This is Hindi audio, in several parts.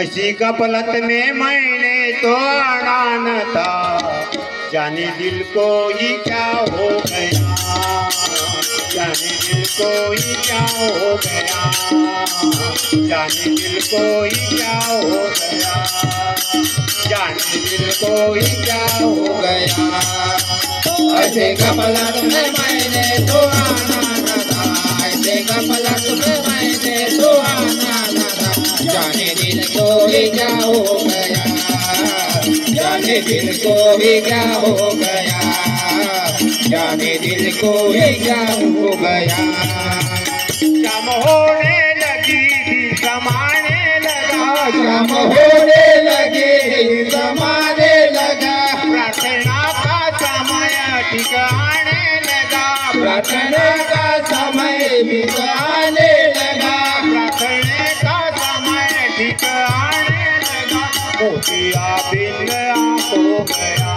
ऐसी गफलत में मैंने तो आना था, जाने दिल को ही क्या हो गया, जाने दिल को ही क्या हो गया, जाने दिल को ही क्या हो गया, जाने दिल को ही क्या हो गया। ऐसे गफलत में मैंने तो आना न था, ऐसे गफलत में मैंने तो आना न था, जाने दिल को ही क्या हो गया, जाने दिल को ही क्या हो गया, जाने दिल को ही क्या हो गया। शाम होने लगी दिन समाने लगा, शाम होने लगी समाने लगा, प्रार्थना का समय ठिकाने लगा, प्रार्थना का समय बिताने लगा, प्रार्थना का समय ठिकाने लगा। मोतिया बिंद हो गया,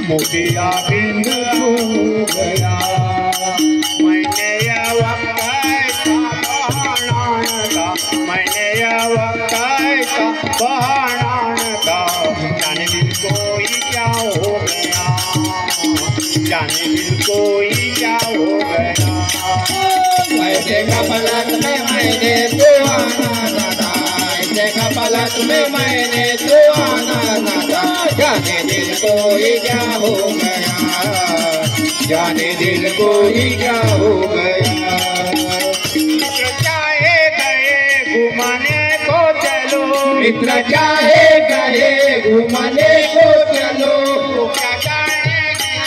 मोतिया बिंद हो गया। मैंने यह वक्त ऐसा बहाना था, मैंने यह वक्त ऐसा बहाना था, जाने दिल को ही क्या हो गया, जाने दिल को ही क्या हो गया। ऐसे गफलत में मैंने तो आना न था, ऐसे गफलत में मैंने तो आना न था, जाने दिल को ही क्या हो गया, जाने दिल को ही क्या हो गया। मित्र चाहे गए घुमाने को चलो, मित्र चाहे गए घूमने को चलो, तो क्या जानेगी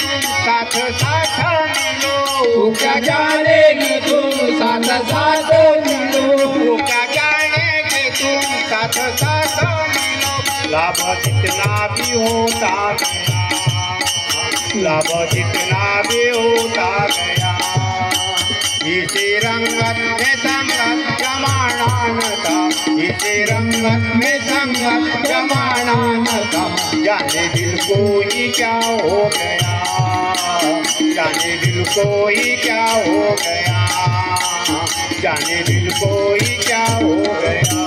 साथ साथ मिलो, तू क्या जानेगी तुम साथ साथ मिलो, तो क्या जानेगी तुम साथ साथ मिलो। लाभ जितना भी होता गया, लाभ जितना भी होता गया, इसी रंगत में संगत जमाना न था, इसी रंगत में संगत जमाना न था, जाने दिल को ही क्या हो गया, जाने दिल को ही क्या हो गया, जाने दिल को ही क्या हो गया।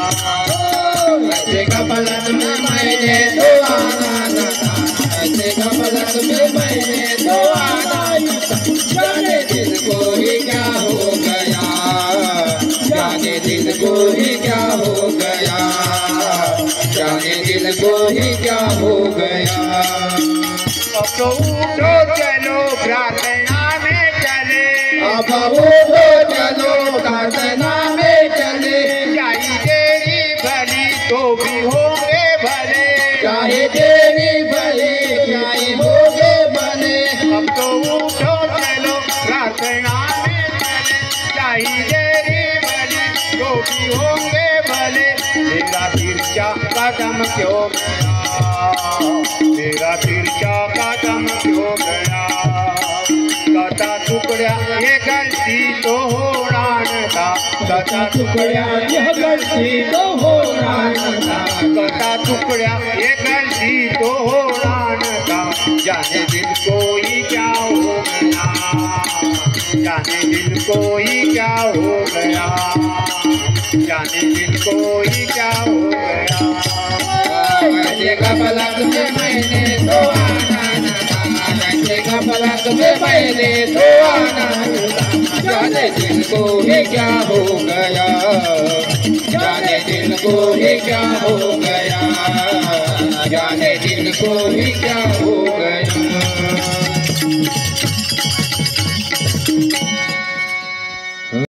ऐसे गफलत में मैंने तो आना न था, ऐसे गफलत में मैंने तो आना न था, जाने दिल को ही क्या हो गया, जाने दिल को ही क्या हो गया, जाने दिल को ही क्या हो गया। अब तो उठो चलो प्रार्थना में चले, अब उठो चलो प्रार्थना में चले, चाहे देरी भली तो भी होंगे भले, चाहे देरी भली चाहे होगे भले। अब तो उठो चलो प्रार्थना में चले, चाहे देरी भली तो भी होंगे भले। मेरा तिरछा कदम क्यों गया, मेरा तिरछा कदम क्यों गया, कटा टुकड़ा ये गलती तो होना न था, कटा टुकड़ा यह गलती तो होना न था, कटा टुकड़ा ये गलती तो होना न था, जाने दिल को ही क्या हो गया, जाने दिल को ही क्या हो गया, जाने दिल को ही क्या हो गया। ऐसे गफलत में मैंने तो आना न था, ऐसे गफलत में मैंने तो आना न था, जाने दिल को ही क्या हो गया, जाने दिल को ही क्या हो गया, जाने दिल को ही क्या